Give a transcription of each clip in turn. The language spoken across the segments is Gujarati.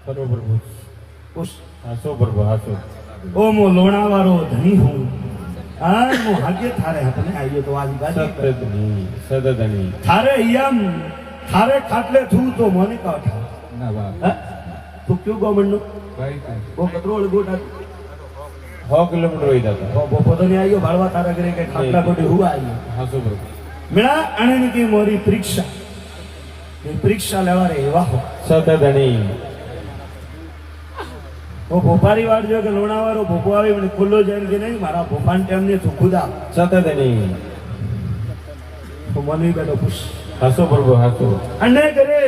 ખરો પ્રભુ પૂછ હાસો પ્રભુ હાસો ઓ મો લોણાવાળો ધણી હું આ મો હાગે થારે હપને આયો તો આજી બાજી સતધની સદધની થારે યમ થારે ખાટલે થું તો મને કાઠા ના બાપ તું ક્યું ગોમંડ નો ભાઈ ઓ કતરોળ ગોટા 100 કિલોમીટર હોઈ જતા ઓ પોતો ને આયો ભાળવા તારા ઘરે કે ખાટલા ગોટી હું આયો હાસો પ્રભુ મેળા આને की मोरी परीक्षा ये परीक्षा लेवा रे एवा हो સતધની वो भोपारी वाड़ जो के लोणावारो भोपो आवे મને ખુલ્લો જઈને કે નહીં મારા ભોપાન ટાઈમ ને તું ખુદા સતધની તો મને બેઠો પૂછ હાસો પ્રભુ હાસો અને કરે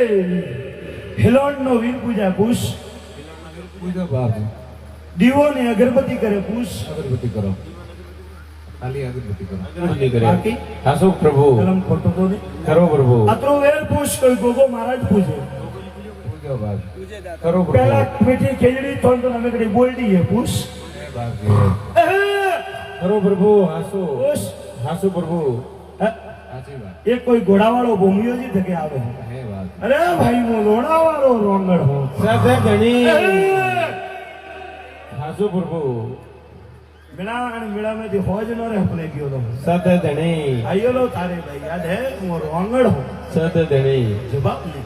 હિલોણ નો વીર પૂજા પૂછ પૂજા બાપ દીવો ને અગરબત્તી કરે પૂછ અગરબત્તી કરો ખાલી અગરબત્તી કરો અગરબત્તી બાકી કરે હાસો પ્રભુ કલમ ખોટો તો ને ખરો પ્રભુ અત્રો વેર પૂછ કોઈ ગોગો મહારાજ પૂછે પૂજા બાપ ખરો પ્રભુ પેલા મીઠી ખેજડી તો અમે કડી બોલડી હે પૂછ ખરો પ્રભુ હાસો પૂછ હાસો પ્રભુ હે? સાચી વાત એ કોઈ ઘોડાવાળો ભૂમિયો જી થકે આવે હે વાત અરે ભાઈ હું લોણાવાળો રોંગડ હું સતધની હાસો પ્રભુ મેળા અને મેળા में होज न रे अपने गयो तो સતધની आयो लो तारे भाई याद है वो रोंगड़ हो સતધની जवाब नहीं